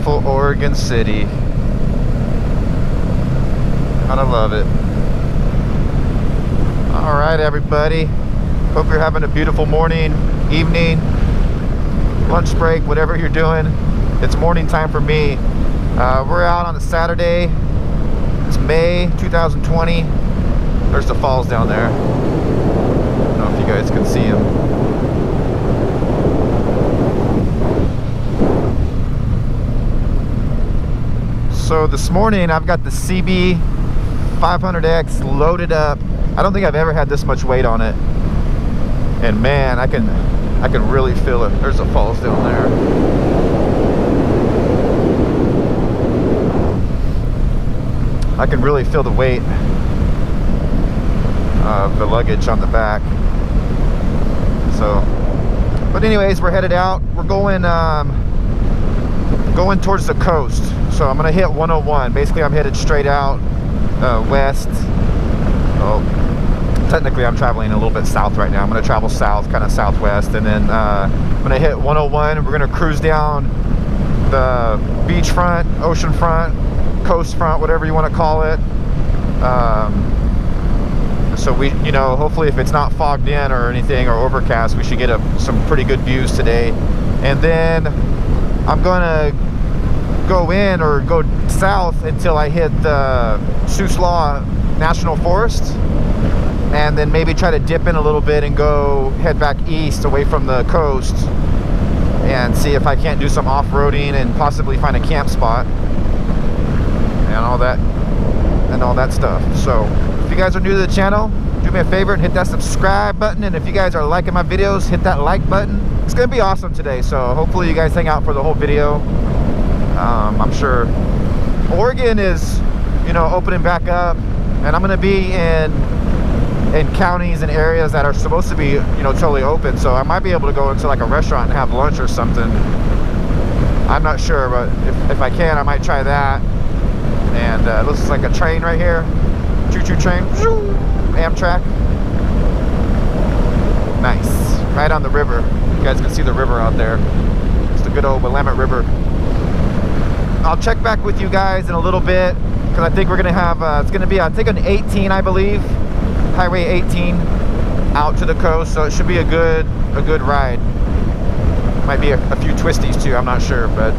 beautiful Oregon City. Gotta love it. All right, everybody. Hope you're having a beautiful morning, evening, lunch break, whatever you're doing. It's morning time for me. We're out on a Saturday. It's May 2020. There's the falls down there. I don't know if you guys can see them. So this morning I've got the CB500X loaded up. I don't think I've ever had this much weight on it. And man, I can really feel it. There's the falls down there. I can really feel the weight of the luggage on the back. So, but anyways, we're headed out. We're going towards the coast. So I'm gonna hit 101. Basically, I'm headed straight out west. Oh, technically I'm traveling a little bit south right now. I'm gonna travel south, kind of southwest, and then I'm gonna hit 101. We're gonna cruise down the beachfront, oceanfront, coast front, whatever you want to call it. So we, you know, hopefully if it's not fogged in or anything or overcast, we should get some pretty good views today. And then I'm gonna go in or go south until I hit the Siuslaw National Forest, and then maybe try to dip in a little bit and go head back east away from the coast and see if I can't do some off-roading and possibly find a camp spot and all that stuff. So if you guys are new to the channel, do me a favor and hit that subscribe button, and if you guys are liking my videos, hit that like button. It's gonna be awesome today, so hopefully you guys hang out for the whole video. I'm sure Oregon is, you know, opening back up, and I'm gonna be in counties and areas that are supposed to be, you know, totally open, so I might be able to go into like a restaurant and have lunch or something. I'm not sure, but if I can, I might try that. And it looks like a train right here, choo-choo train, Amtrak. Nice, right on the river. You guys can see the river out there. It's the good old Willamette River. I'll check back with you guys in a little bit, because I think we're gonna have it's gonna be, I think, an 18, I believe, Highway 18 out to the coast. So it should be a good ride. Might be a few twisties too, I'm not sure, but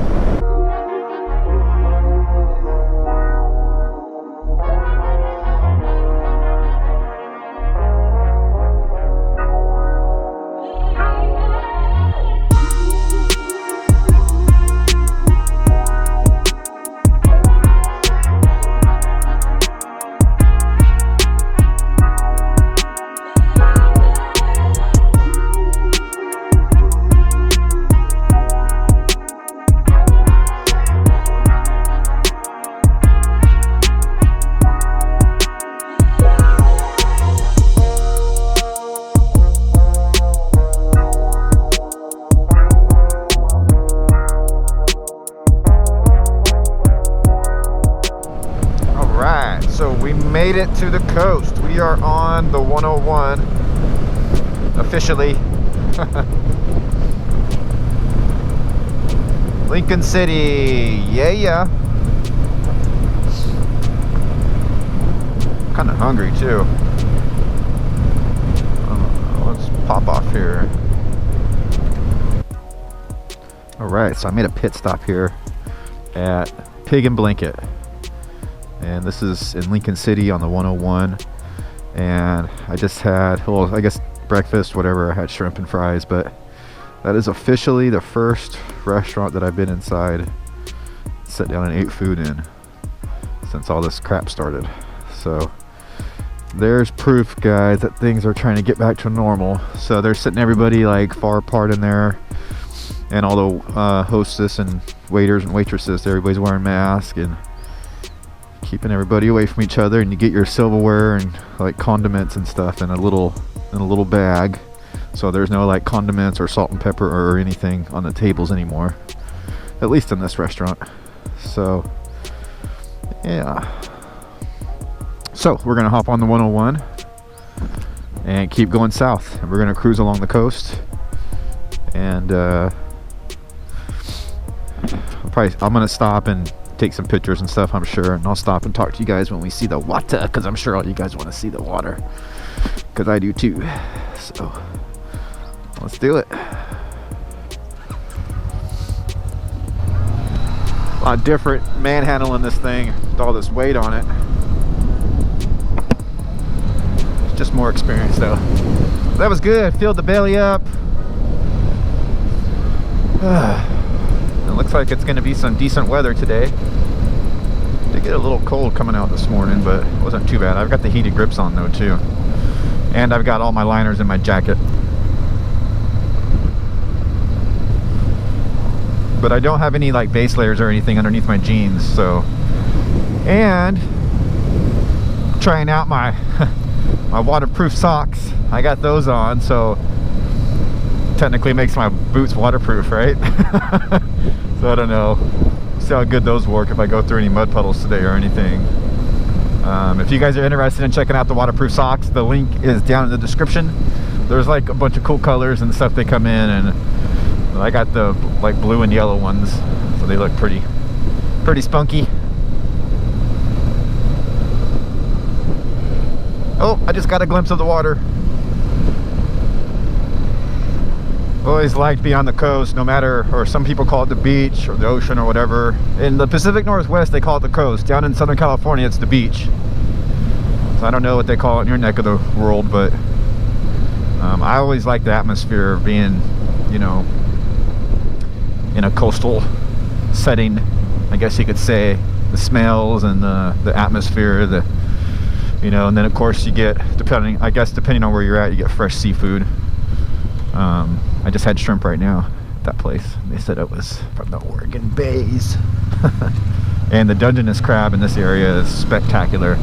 made it to the coast. We are on the 101 officially. Lincoln City, yeah. Kind of hungry too. Let's pop off here. All right, so I made a pit stop here at Pig and Blanket. And this is in Lincoln City on the 101, and I just had, well, I guess breakfast, whatever. I had shrimp and fries, but that is officially the first restaurant that I've been inside, sat down and ate food in since all this crap started. So there's proof, guys, that things are trying to get back to normal. So they're sitting everybody like far apart in there, and all the hostess and waiters and waitresses, everybody's wearing masks and keeping everybody away from each other. And you get your silverware and like condiments and stuff in a little bag, so there's no like condiments or salt and pepper or anything on the tables anymore, at least in this restaurant. So yeah, so we're gonna hop on the 101 and keep going south, and we're gonna cruise along the coast, and I'm gonna stop and take some pictures and stuff, I'm sure, and I'll stop and talk to you guys when we see the water, because I'm sure all you guys want to see the water, because I do too. So let's do it. A lot different manhandling this thing with all this weight on it. It's just more experience though. That was good. Filled the belly up. It looks like it's going to be some decent weather today. Did get a little cold coming out this morning, but it wasn't too bad. I've got the heated grips on though too, and I've got all my liners in my jacket. But I don't have any like base layers or anything underneath my jeans, so. And trying out my my waterproof socks. I got those on, so technically makes my boots waterproof, right? So I don't know. See how good those work if I go through any mud puddles today or anything. If you guys are interested in checking out the waterproof socks, the link is down in the description. There's like a bunch of cool colors and stuff they come in, and I got the like blue and yellow ones, so they look pretty spunky. Oh, I just got a glimpse of the water. Always liked being on the coast, no matter, or some people call it the beach or the ocean or whatever. In the Pacific Northwest, they call it the coast. Down in Southern California, it's the beach. So I don't know what they call it in your neck of the world, but I always like the atmosphere of being, you know, in a coastal setting, I guess you could say. The smells and the atmosphere, you know, and then of course you get, depending on where you're at, you get fresh seafood. I just had shrimp right now at that place. They said it was from the Oregon bays. And the Dungeness crab in this area is spectacular.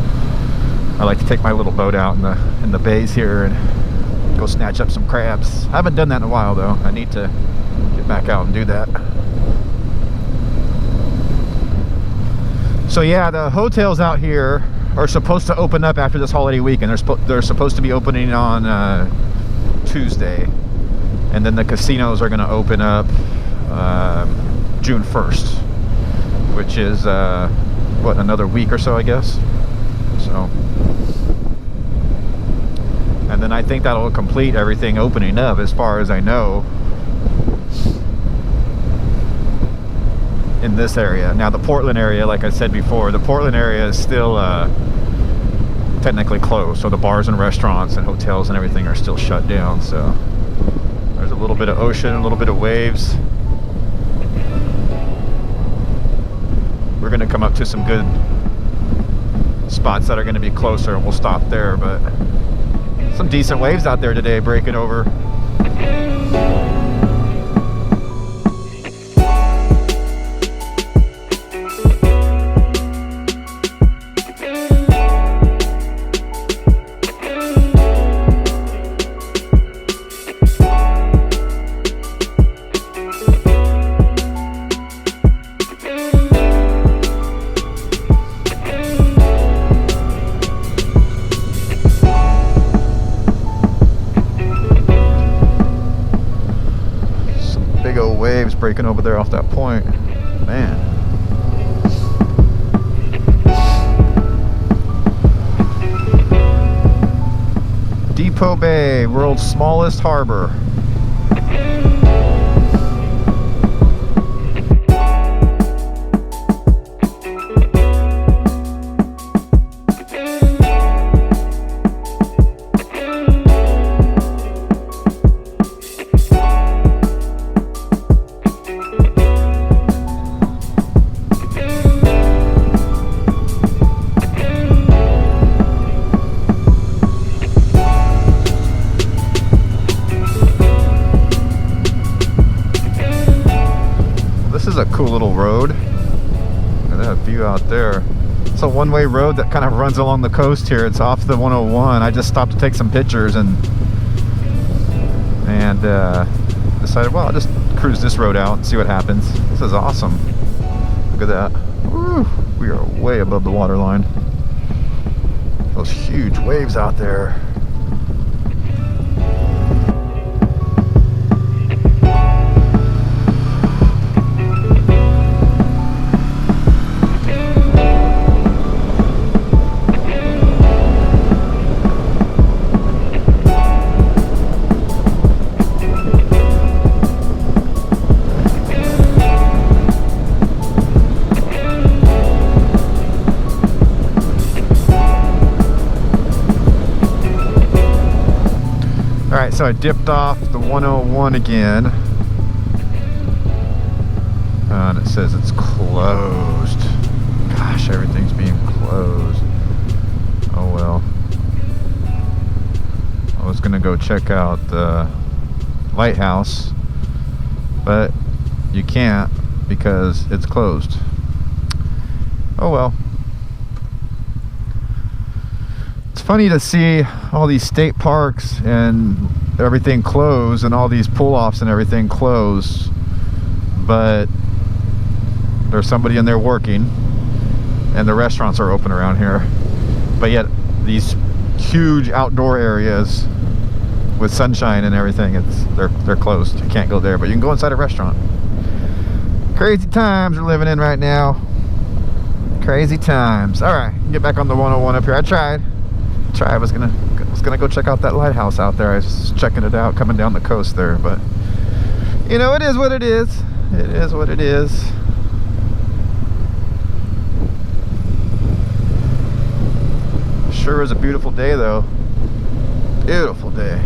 I like to take my little boat out in the bays here and go snatch up some crabs. I haven't done that in a while though. I need to get back out and do that. So yeah, the hotels out here are supposed to open up after this holiday weekend. They're supposed to be opening on Tuesday, and then the casinos are going to open up June 1st, which is what, another week or so, I guess. So, and then I think that'll complete everything opening up, as far as I know, in this area. Now the Portland area, like I said before, the Portland area is still technically closed, so the bars and restaurants and hotels and everything are still shut down. So there's a little bit of ocean, a little bit of waves. We're going to come up to some good spots that are going to be closer, and we'll stop there. But some decent waves out there today, breaking over. Waves breaking over there off that point, man. Depot Bay, world's smallest harbor. A cool little road. Look at that view out there. It's a one-way road that kind of runs along the coast here. It's off the 101. I just stopped to take some pictures and decided, well, I'll just cruise this road out and see what happens. This is awesome. Look at that. Woo! We are way above the water line. Those huge waves out there. So I dipped off the 101 again. And it says it's closed. Gosh, everything's being closed. Oh well. I was gonna go check out the lighthouse, but you can't because it's closed. Oh well. It's funny to see all these state parks and everything closed and all these pull-offs and everything closed, but there's somebody in there working and the restaurants are open around here. But yet these huge outdoor areas with sunshine and everything, they're closed. You can't go there, but you can go inside a restaurant. Crazy times we're living in right now. Crazy times. All right, get back on the 101 up here. I was gonna go check out that lighthouse out there. I was checking it out coming down the coast there, but you know, it is what it is. It is what it is. Sure is a beautiful day though. Beautiful day.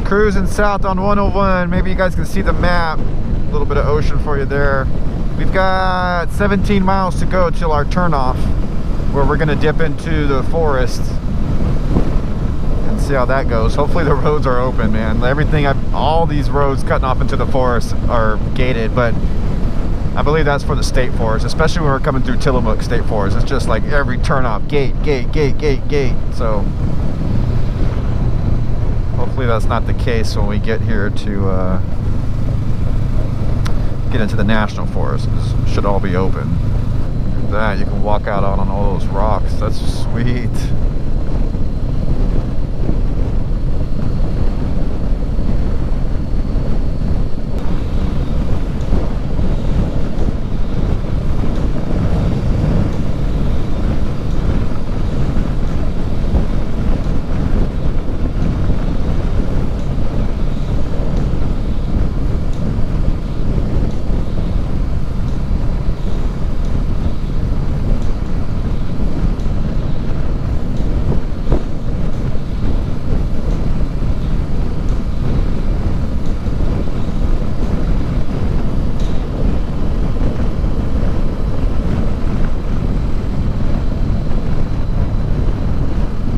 Cruising south on 101. Maybe you guys can see the map. A little bit of ocean for you there. We've got 17 miles to go till our turnoff, where we're gonna dip into the forest and see how that goes. Hopefully the roads are open, man. All these roads cutting off into the forest are gated, but I believe that's for the state forest, especially when we're coming through Tillamook State Forest. It's just like every turnoff, gate. So hopefully that's not the case when we get here to get into the national forest. It should all be open. Look at that, you can walk out on all those rocks. That's sweet.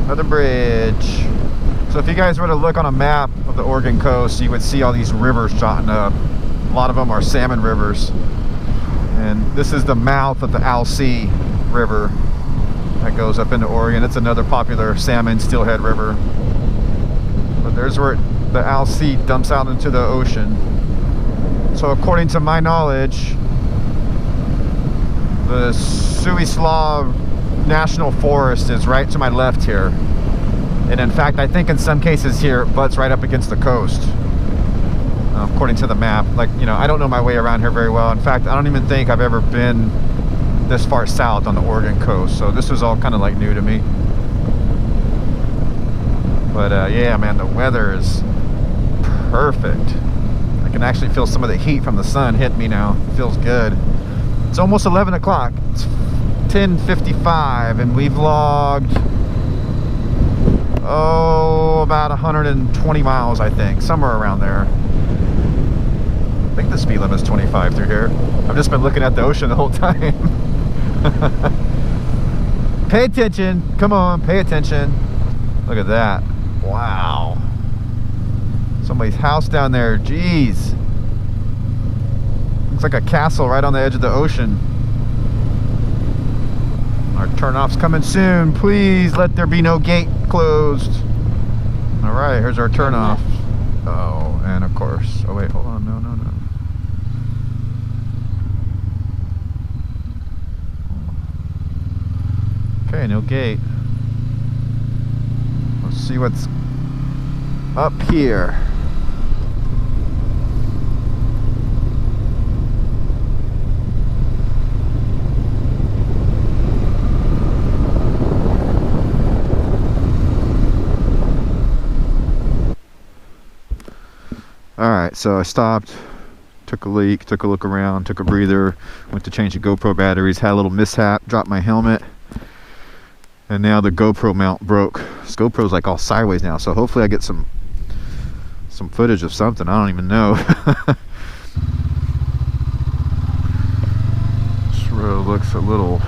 Another bridge. So if you guys were to look on a map of the Oregon coast, you would see all these rivers jotting up. A lot of them are salmon rivers. And this is the mouth of the Alsea River that goes up into Oregon. It's another popular salmon steelhead river. But there's where the Alsea dumps out into the ocean. So according to my knowledge, the Suislav National Forest is right to my left here, and in fact I think in some cases here it butts right up against the coast, according to the map. Like, you know, I don't know my way around here very well. In fact, I don't even think I've ever been this far south on the Oregon coast, so this was all kind of like new to me. But yeah, man, the weather is perfect. I can actually feel some of the heat from the sun hit me now. It feels good. It's almost 11 o'clock. It's 10:55 and we've logged about 120 miles, I think, somewhere around there. I think the speed limit is 25 through here. I've just been looking at the ocean the whole time. Pay attention, come on, pay attention. Look at that. Wow, somebody's house down there. Jeez, looks like a castle right on the edge of the ocean. Our turnoff's coming soon. Please let there be no gate closed. All right, here's our turnoff. Oh, and of course, oh wait, hold on, no. Okay, no gate. Let's see what's up here. Alright, so I stopped, took a leak, took a look around, took a breather, went to change the GoPro batteries, had a little mishap, dropped my helmet, and now the GoPro mount broke. This GoPro's like all sideways now, so hopefully I get some footage of something. I don't even know. This road looks a little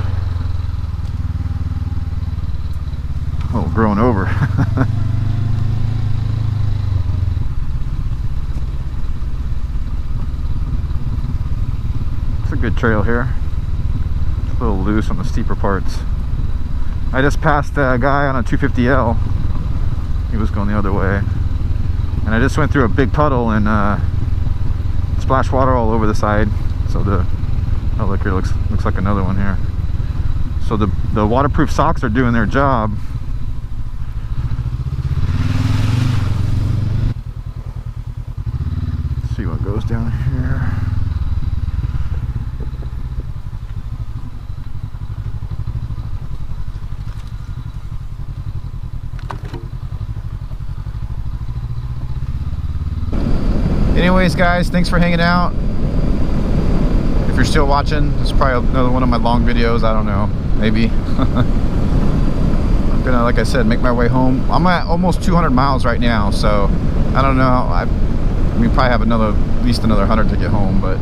grown over. It's a good trail here. It's a little loose on the steeper parts. I just passed a guy on a 250L. He was going the other way. And I just went through a big puddle and splashed water all over the side. So oh look, here looks like another one here. So the waterproof socks are doing their job. Let's see what goes down here. Anyways, guys, thanks for hanging out. If you're still watching, this is probably another one of my long videos. I don't know, maybe. I'm gonna, like I said, make my way home. I'm at almost 200 miles right now, so I don't know. We probably have at least another 100 to get home, but